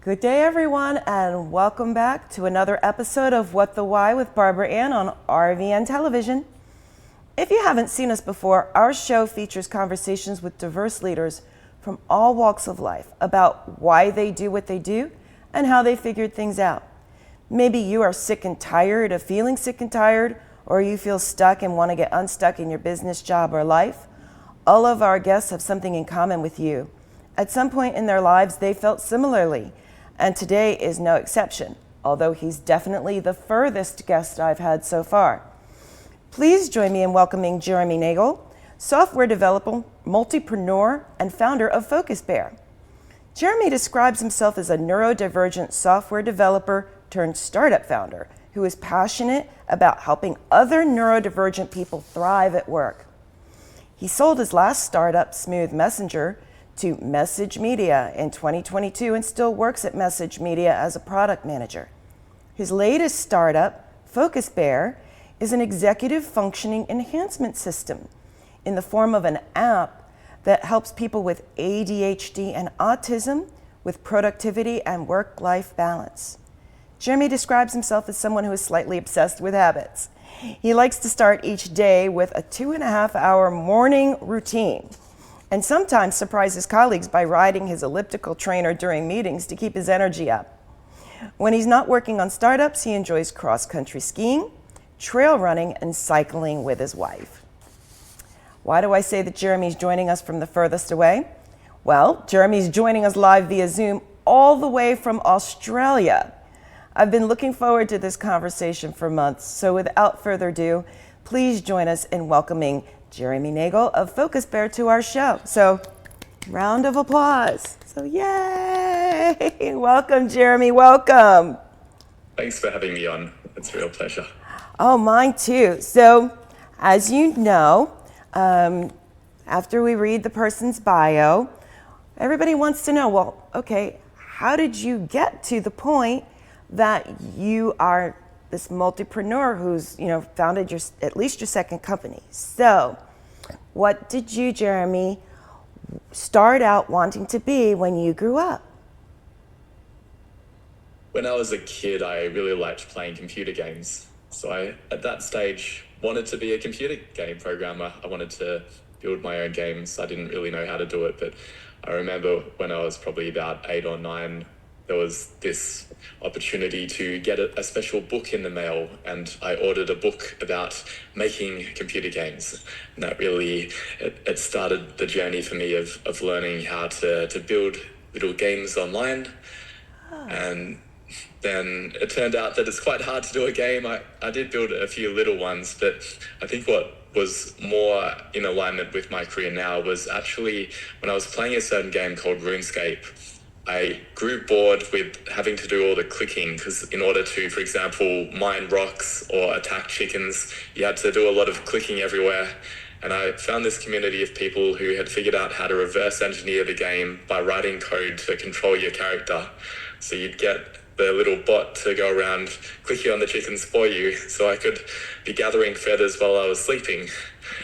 Good day, everyone, and welcome back to another episode of What the Why with Barbara Ann on RVN Television. If you haven't seen us before, our show features conversations with diverse leaders from all walks of life about why they do what they do and how they figured things out. Maybe you are sick and tired of feeling sick and tired, or you feel stuck and want to get unstuck in your business, job, or life. All of our guests have something in common with you. At some point in their lives, they felt similarly. And today is no exception, although he's definitely the furthest guest I've had so far. Please join me in welcoming Jeremy Nagel, software developer, multipreneur, and founder of Focus Bear. Jeremy describes himself as a neurodivergent software developer turned startup founder who is passionate about helping other neurodivergent people thrive at work. He sold his last startup, Smooth Messenger, to Message Media in 2022 and still works at Message Media as a product manager. His latest startup, Focus Bear, is an executive functioning enhancement system in the form of an app that helps people with ADHD and autism with productivity and work-life balance. Jeremy describes himself as someone who is slightly obsessed with habits. He likes to start each day with a 2.5-hour morning routine, and sometimes surprise his colleagues by riding his elliptical trainer during meetings to keep his energy up. When he's not working on startups, he enjoys cross-country skiing, trail running, and cycling with his wife. Why do I say that Jeremy's joining us from the furthest away? Well, Jeremy's joining us live via Zoom all the way from Australia. I've been looking forward to this conversation for months, so without further ado, please join us in welcoming Jeremy Nagel of Focus Bear to our show. So, round of applause. So, yay! Welcome, Jeremy, welcome. Thanks for having me on. It's a real pleasure. Oh, mine too. So, as you know, after we read the person's bio, everybody wants to know, well, okay, how did you get to the point that you are this multipreneur who's, founded at least your second company? So, what did you, Jeremy, start out wanting to be when you grew up? When I was a kid, I really liked playing computer games. So I, at that stage, wanted to be a computer game programmer. I wanted to build my own games. I didn't really know how to do it, but I remember when I was probably about 8 or 9, there was this opportunity to get a special book in the mail, and I ordered a book about making computer games. And that really, it started the journey for me of learning how to build little games online. And then it turned out that it's quite hard to do a game. I did build a few little ones, but I think what was more in alignment with my career now was actually when I was playing a certain game called RuneScape. I grew bored with having to do all the clicking because in order to, for example, mine rocks or attack chickens, you had to do a lot of clicking everywhere. And I found this community of people who had figured out how to reverse engineer the game by writing code to control your character. So you'd get the little bot to go around clicking on the chickens for you, so I could be gathering feathers while I was sleeping.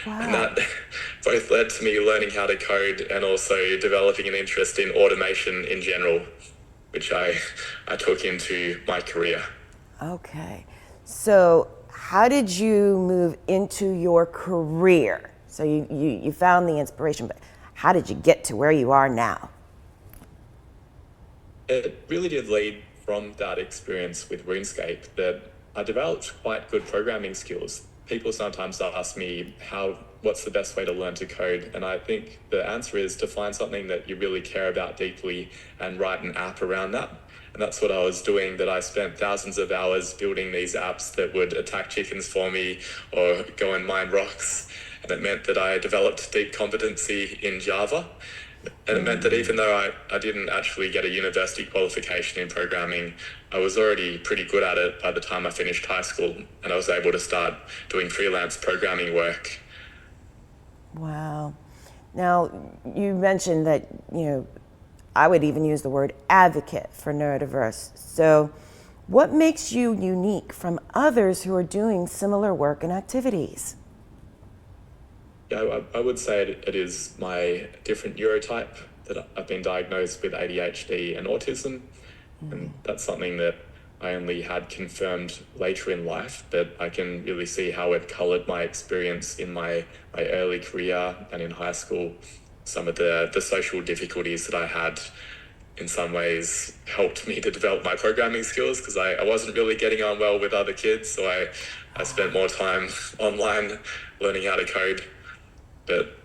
Wow. And that both led to me learning how to code and also developing an interest in automation in general, which I took into my career. Okay. So how did you move into your career? So you found the inspiration, but how did you get to where you are now? It really did lead from that experience with RuneScape that I developed quite good programming skills. People sometimes ask me what's the best way to learn to code, and I think the answer is to find something that you really care about deeply and write an app around that. And that's what I was doing, that I spent thousands of hours building these apps that would attack chickens for me or go and mine rocks. And it meant that I developed deep competency in Java. And it meant that even though I didn't actually get a university qualification in programming, I was already pretty good at it by the time I finished high school, and I was able to start doing freelance programming work. Wow. Now, you mentioned that, I would even use the word advocate for neurodiverse. So what makes you unique from others who are doing similar work and activities? Yeah, I would say it is my different neurotype that I've been diagnosed with ADHD and autism. And that's something that I only had confirmed later in life, but I can really see how it colored my experience in my early career and in high school. Some of the social difficulties that I had in some ways helped me to develop my programming skills, because I wasn't really getting on well with other kids, so I spent more time online learning how to code. But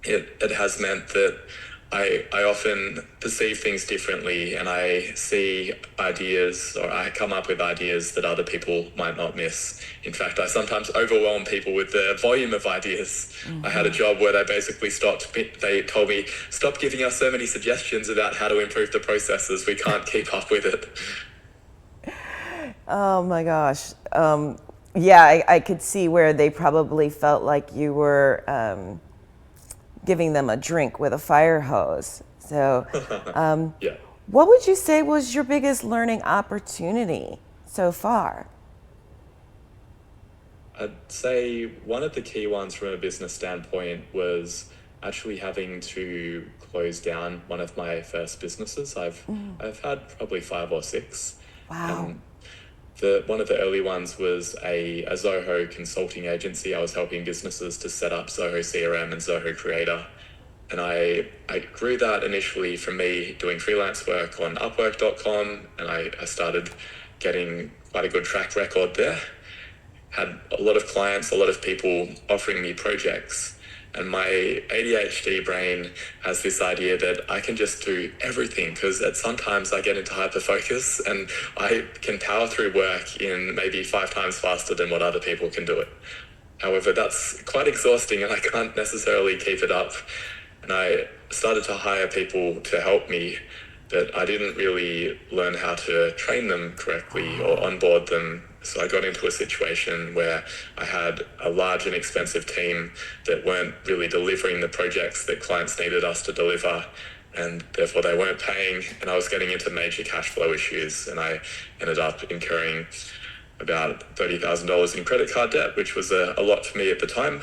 it has meant that I often perceive things differently, and I see ideas, or I come up with ideas that other people might not miss. In fact, I sometimes overwhelm people with the volume of ideas. I had a job where they told me, stop giving us so many suggestions about how to improve the processes. We can't keep up with it. Oh my gosh. Yeah, I could see where they probably felt like you were giving them a drink with a fire hose. So, Yeah. what would you say was your biggest learning opportunity so far? I'd say one of the key ones from a business standpoint was actually having to close down one of my first businesses. I've had probably 5 or 6. Wow. One of the early ones was a Zoho consulting agency. I was helping businesses to set up Zoho CRM and Zoho Creator. And I grew that initially from me doing freelance work on Upwork.com, and I started getting quite a good track record there. Had a lot of clients, a lot of people offering me projects. And my ADHD brain has this idea that I can just do everything, because sometimes I get into hyperfocus and I can power through work in maybe 5 times faster than what other people can do it. However, that's quite exhausting and I can't necessarily keep it up. And I started to hire people to help me, but I didn't really learn how to train them correctly or onboard them. So I got into a situation where I had a large and expensive team that weren't really delivering the projects that clients needed us to deliver, and therefore they weren't paying, and I was getting into major cash flow issues, and I ended up incurring about $30,000 in credit card debt, which was a lot for me at the time.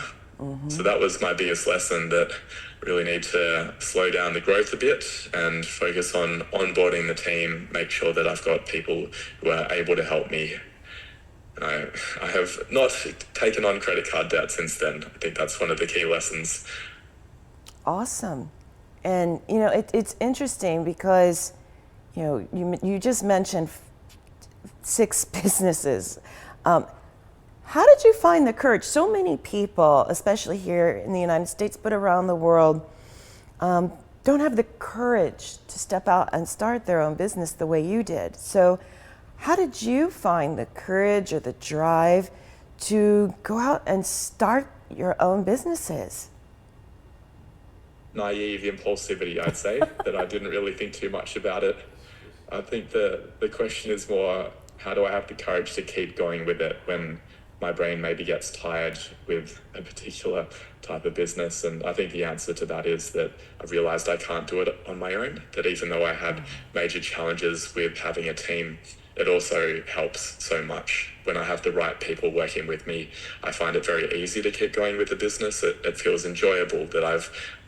So that was my biggest lesson, that I really need to slow down the growth a bit and focus on onboarding the team, make sure that I've got people who are able to help me. And I have not taken on credit card debt since then. I think that's one of the key lessons. Awesome. And it's interesting because you just mentioned 6 businesses. How did you find the courage? So many people, especially here in the United States, but around the world, don't have the courage to step out and start their own business the way you did. So how did you find the courage or the drive to go out and start your own businesses? Naive impulsivity, I'd say, that I didn't really think too much about it. I think the question is more, how do I have the courage to keep going with it when my brain maybe gets tired with a particular type of business? And I think the answer to that is that I've realized I can't do it on my own, that even though I had major challenges with having a team, it also helps so much when I have the right people working with me. I find it very easy to keep going with the business. It feels enjoyable that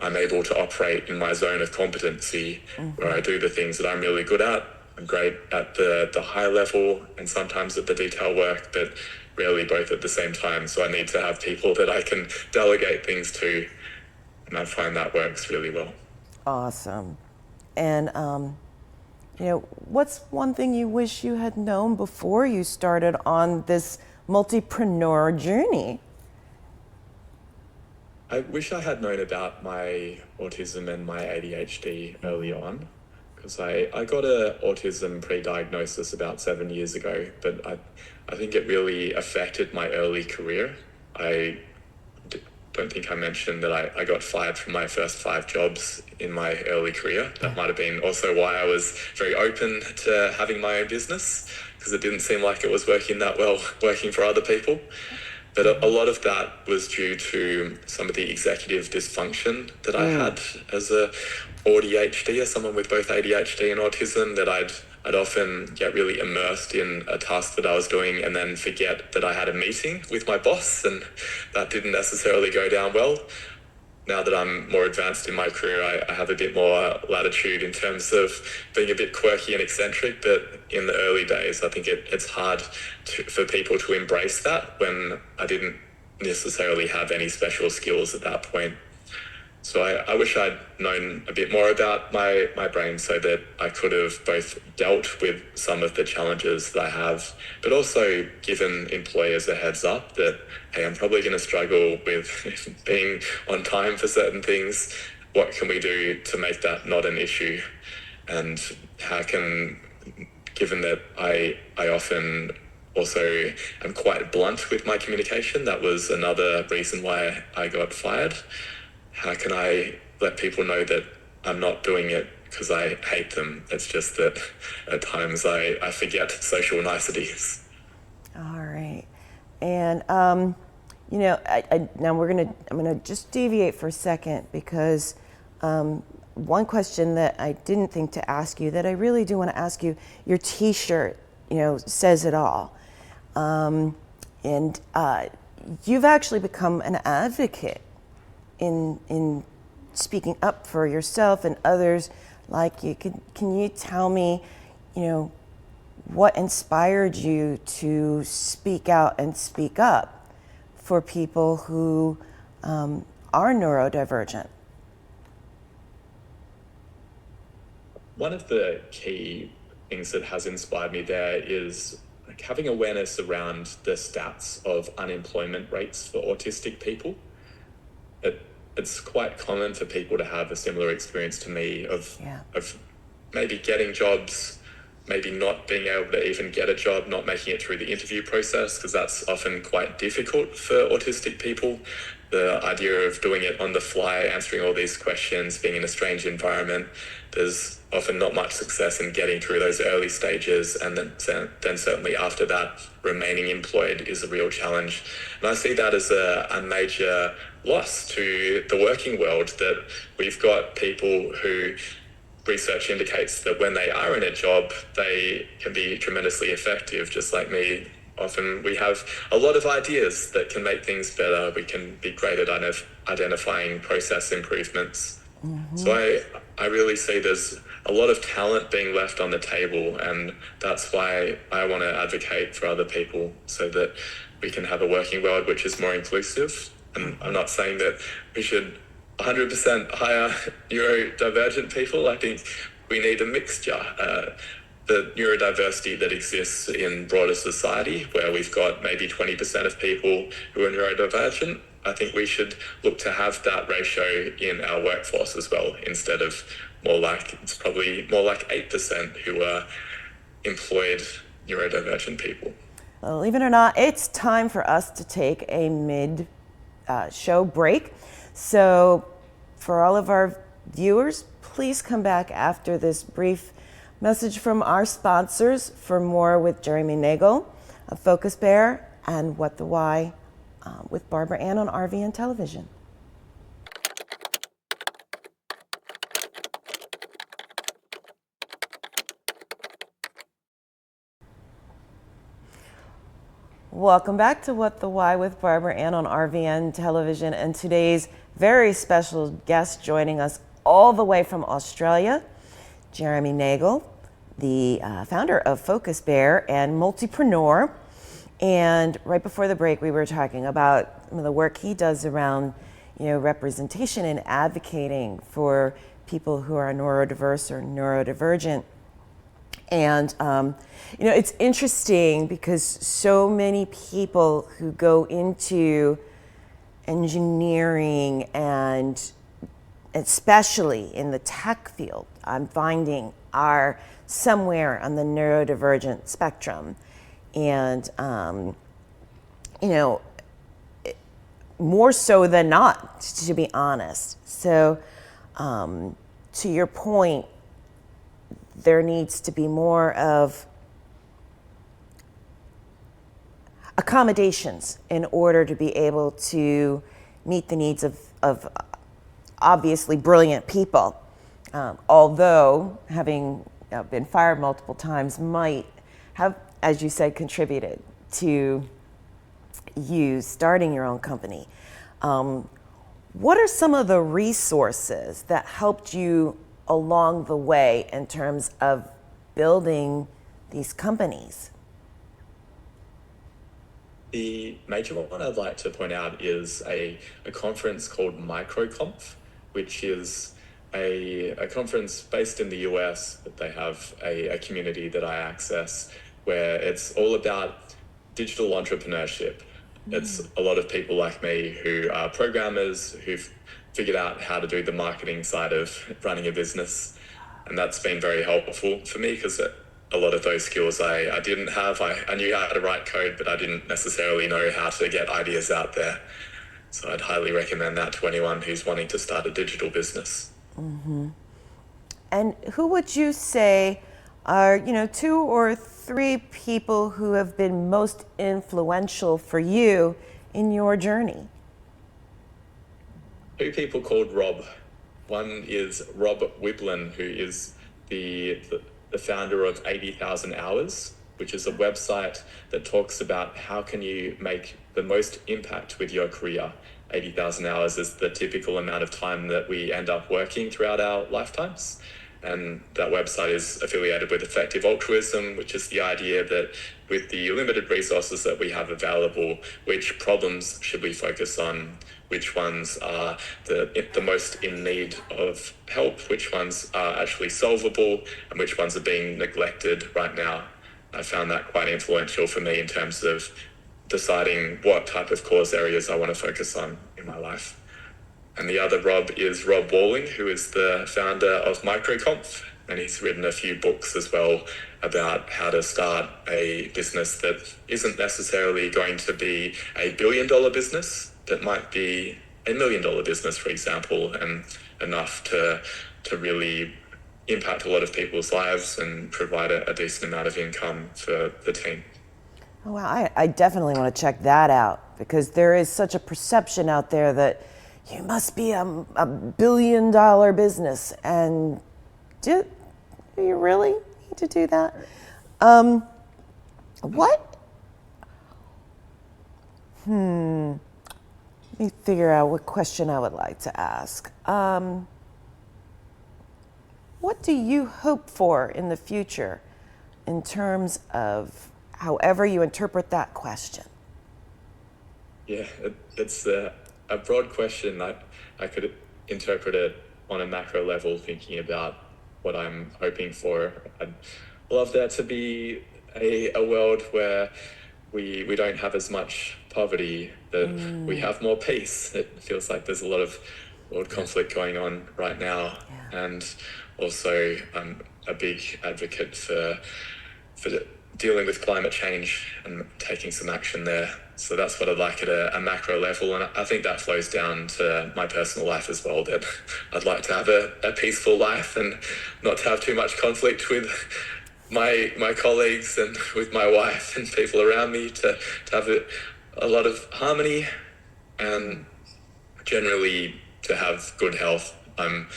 I'm able to operate in my zone of competency, where I do the things that I'm really good at. I'm great at the high level and sometimes at the detail work, but rarely both at the same time. So I need to have people that I can delegate things to, and I find that works really well. Awesome. And what's one thing you wish you had known before you started on this multipreneur journey? I wish I had known about my autism and my ADHD early on, because I got an autism pre-diagnosis about 7 years ago, but I think it really affected my early career. I don't think I mentioned that I got fired from my first 5 jobs in my early career. That might have been also why I was very open to having my own business, because it didn't seem like it was working that well working for other people. But a lot of that was due to some of the executive dysfunction that I had as a ADHD, as someone with both ADHD and autism, that I'd often get really immersed in a task that I was doing and then forget that I had a meeting with my boss, and that didn't necessarily go down well. now that I'm more advanced in my career, I have a bit more latitude in terms of being a bit quirky and eccentric. But in the early days, I think it's hard for people to embrace that when I didn't necessarily have any special skills at that point. So I wish I'd known a bit more about my brain so that I could have both dealt with some of the challenges that I have, but also given employers a heads up that, hey, I'm probably going to struggle with being on time for certain things. What can we do to make that not an issue? And how can, given that I often also am quite blunt with my communication, that was another reason why I got fired. How can I let people know that I'm not doing it because I hate them? It's just that at times I forget social niceties. All right. And, now I'm gonna just deviate for a second because one question that I didn't think to ask you that I really do want to ask you, your T-shirt, says it all. And you've actually become an advocate in speaking up for yourself and others like you. Can you tell me, what inspired you to speak out and speak up for people who are neurodivergent? One of the key things that has inspired me there is having awareness around the stats of unemployment rates for autistic people. It's quite common for people to have a similar experience to me of maybe getting jobs, maybe not being able to even get a job, not making it through the interview process, because that's often quite difficult for autistic people. The idea of doing it on the fly, answering all these questions, being in a strange environment, there's often not much success in getting through those early stages, and then certainly after that, remaining employed is a real challenge. And I see that as a major loss to the working world, that we've got people who research indicates that when they are in a job, they can be tremendously effective, just like me. Often we have a lot of ideas that can make things better. We can be great at identifying process improvements. Mm-hmm. So I really see there's a lot of talent being left on the table, and that's why I want to advocate for other people so that we can have a working world which is more inclusive. And I'm not saying that we should 100% hire neurodivergent people. I think we need a mixture. The neurodiversity that exists in broader society, where we've got maybe 20% of people who are neurodivergent, I think we should look to have that ratio in our workforce as well, instead of it's probably more like 8% who are employed neurodivergent people. Believe it or not, it's time for us to take a mid-show break. So for all of our viewers, please come back after this brief message from our sponsors for more with Jeremy Nagel of Focus Bear and What the Why with Barbara Ann on RVN Television. Welcome back to What the Why with Barbara Ann on RVN Television, and today's very special guest joining us all the way from Australia, Jeremy Nagel, the founder of Focus Bear and multipreneur. And right before the break, we were talking about some of the work he does around, representation and advocating for people who are neurodiverse or neurodivergent. And, it's interesting because so many people who go into engineering and especially in the tech field, I'm finding are somewhere on the neurodivergent spectrum. And, more so than not, to be honest. So, to your point, there needs to be more of accommodations in order to be able to meet the needs of obviously brilliant people. Although having been fired multiple times might have, as you said, contributed to you starting your own company. What are some of the resources that helped you along the way in terms of building these companies? The major one I'd like to point out is a conference called MicroConf, which is a conference based in the US, but they have a community that I access where it's all about digital entrepreneurship. It's a lot of people like me who are programmers who've figured out how to do the marketing side of running a business. And that's been very helpful for me because a lot of those skills I didn't have. I knew how to write code, but I didn't necessarily know how to get ideas out there. So I'd highly recommend that to anyone who's wanting to start a digital business. Mm-hmm. And who would you say are, 2 or 3 people who have been most influential for you in your journey? 2 people called Rob. One is Rob Wiblin, who is the founder of 80,000 Hours, which is a website that talks about how can you make the most impact with your career. 80,000 hours is the typical amount of time that we end up working throughout our lifetimes. And that website is affiliated with Effective Altruism, which is the idea that with the limited resources that we have available, which problems should we focus on? Which ones are the most in need of help? Which ones are actually solvable? And which ones are being neglected right now? I found that quite influential for me in terms of deciding what type of cause areas I want to focus on in my life. And the other Rob is Rob Walling, who is the founder of MicroConf, and he's written a few books as well about how to start a business that isn't necessarily going to be a $1 billion business, that might be a $1 million business, for example, and enough to really impact a lot of people's lives and provide a decent amount of income for the team. Oh, wow, I definitely want to check that out, because there is such a perception out there that you must be a $1 billion business, and do you really need to do that? Let me figure out what question I would like to ask. What do you hope for in the future in terms of however you interpret that question? Yeah, it's a broad question. I could interpret it on a macro level, thinking about what I'm hoping for. I'd love there to be a world where we don't have as much poverty, that we have more peace. It feels like there's a lot of world conflict going on right now. Yeah. And also I'm a big advocate for dealing with climate change and taking some action there. So that's what I'd like at a macro level. And I think that flows down to my personal life as well, that I'd like to have a peaceful life and not to have too much conflict with my colleagues and with my wife and people around me, to have a lot of harmony and generally to have good health. I'm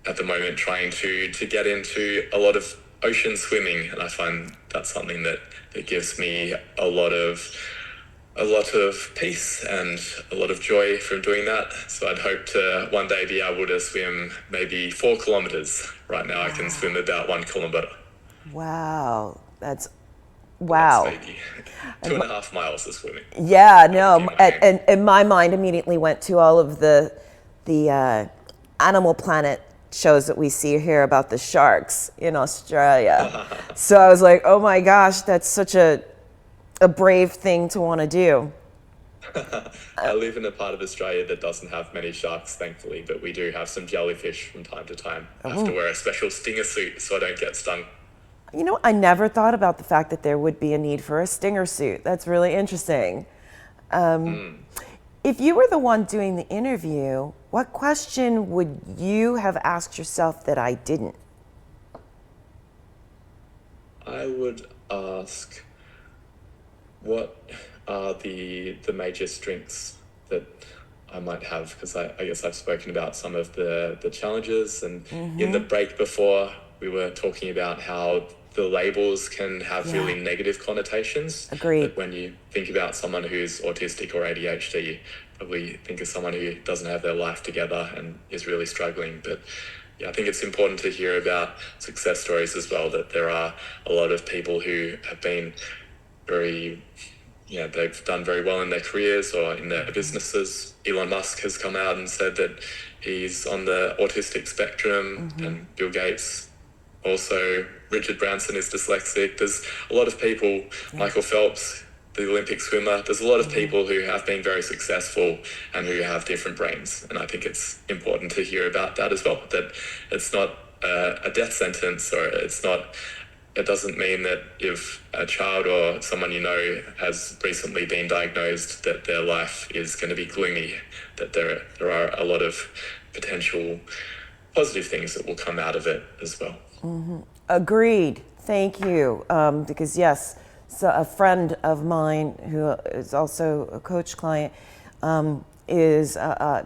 at the moment trying to get into a lot of ocean swimming, and I find that's something that gives me a lot of peace and a lot of joy from doing that. So I'd hope to one day be able to swim maybe 4 kilometers. Right now I can swim about 1 kilometer. Wow, wow. That's maybe 2.5 miles of swimming. Yeah, no, and my mind immediately went to all of the Animal Planet shows that we see here about the sharks in Australia. So I was like, oh my gosh, that's such a brave thing to want to do. I live in a part of Australia that doesn't have many sharks, thankfully, but we do have some jellyfish from time to time. I have to wear a special stinger suit so I don't get stung. You know, I never thought about the fact that there would be a need for a stinger suit. That's really interesting. If you were the one doing the interview, what question would you have asked yourself that I didn't? I would ask, what are the major strengths that I might have? Because I guess I've spoken about some of the challenges, and in the break before we were talking about how the labels can have really negative connotations. Agreed. That when you think about someone who's autistic or ADHD, you probably think of someone who doesn't have their life together and is really struggling. But yeah, I think it's important to hear about success stories as well, that there are a lot of people who have been they've done very well in their careers or in their businesses. Elon Musk has come out and said that he's on the autistic spectrum, and Bill Gates also. Richard Branson is dyslexic. There's a lot of people, Michael Phelps, the Olympic swimmer, there's a lot of people who have been very successful and who have different brains. And I think it's important to hear about that as well, that it's not a death sentence, or it doesn't mean that if a child or someone you know has recently been diagnosed that their life is going to be gloomy, that there are a lot of potential positive things that will come out of it as well. Agreed. Thank you. Because yes, so a friend of mine who is also a coach client has a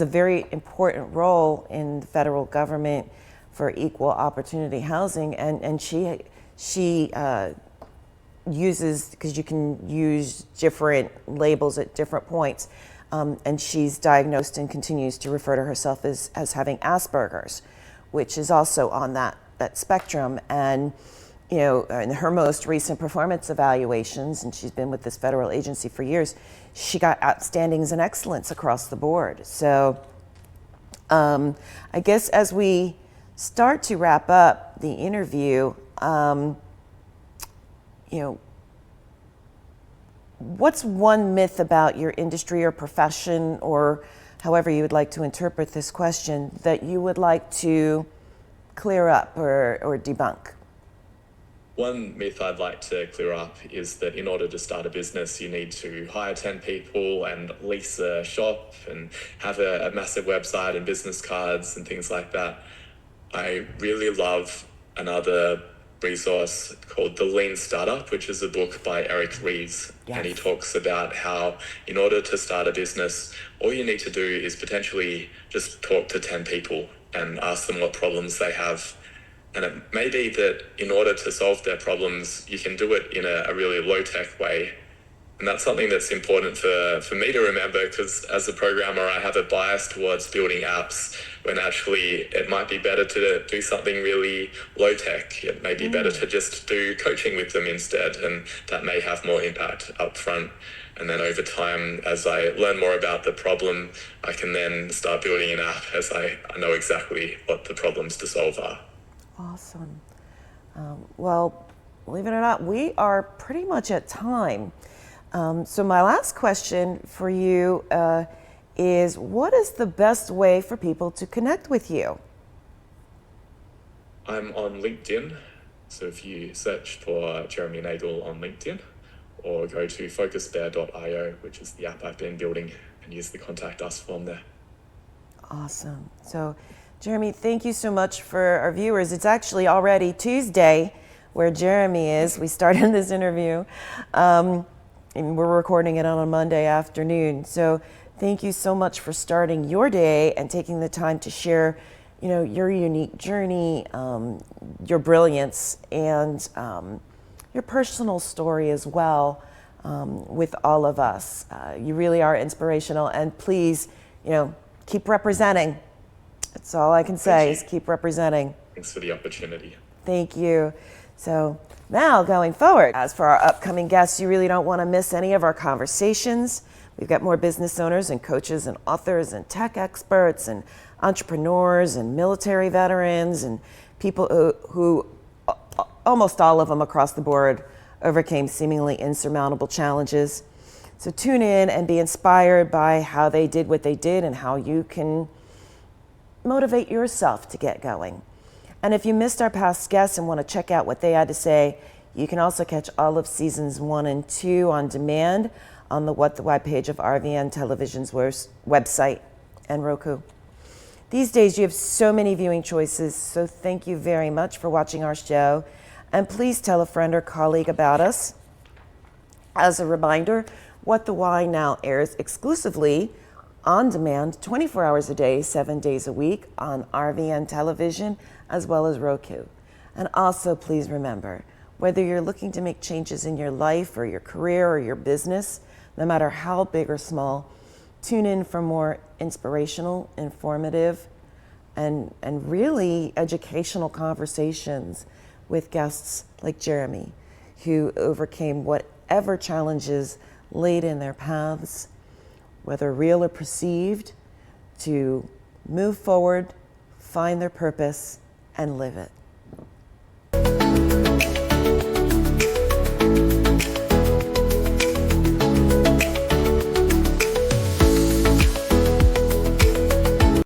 very important role in the federal government for equal opportunity housing, and she uses, because you can use different labels at different points, and she's diagnosed and continues to refer to herself as having Asperger's, which is also on that spectrum. And in her most recent performance evaluations, and she's been with this federal agency for years, she got outstandings and excellence across the board. So I guess as we start to wrap up the interview, what's one myth about your industry or profession, or however you would like to interpret this question, that you would like to clear up or debunk? One myth I'd like to clear up is that in order to start a business, you need to hire 10 people and lease a shop and have a massive website and business cards and things like that. I really love another resource called The Lean Startup, which is a book by Eric Ries. Yes. And he talks about how in order to start a business, all you need to do is potentially just talk to 10 people and ask them what problems they have. And it may be that in order to solve their problems, you can do it in a really low-tech way. And that's something that's important for me to remember, because as a programmer, I have a bias towards building apps when actually it might be better to do something really low-tech. It may be better to just do coaching with them instead, and that may have more impact up front. And then over time, as I learn more about the problem, I can then start building an app as I know exactly what the problems to solve are. Awesome. Well, believe it or not, we are pretty much at time. So my last question for you is, what is the best way for people to connect with you? I'm on LinkedIn. So if you search for Jeremy Nagel on LinkedIn, or go to focusbear.io, which is the app I've been building, and use the contact us form there. Awesome. So Jeremy, thank you so much for our viewers. It's actually already Tuesday where Jeremy is. We started this interview, and we're recording it on a Monday afternoon. So thank you so much for starting your day and taking the time to share, your unique journey, your brilliance, and your personal story as well, with all of us. You really are inspirational, and please, keep representing. That's all I can say is keep representing. Thanks for the opportunity. Thank you. So now going forward, as for our upcoming guests, you really don't want to miss any of our conversations. We've got more business owners and coaches and authors and tech experts and entrepreneurs and military veterans and people who almost all of them across the board overcame seemingly insurmountable challenges. So tune in and be inspired by how they did what they did and how you can motivate yourself to get going. And if you missed our past guests and want to check out what they had to say, you can also catch all of seasons 1 and 2 on demand on the What the Why page of RVN Television's website and Roku. These days you have so many viewing choices, so thank you very much for watching our show, and please tell a friend or colleague about us. As a reminder, What the Why now airs exclusively on demand 24 hours a day, 7 days a week on RVN Television as well as Roku. And also please remember, whether you're looking to make changes in your life or your career or your business, no matter how big or small, tune in for more inspirational, informative, and really educational conversations with guests like Jeremy, who overcame whatever challenges laid in their paths, whether real or perceived, to move forward, find their purpose, and live it.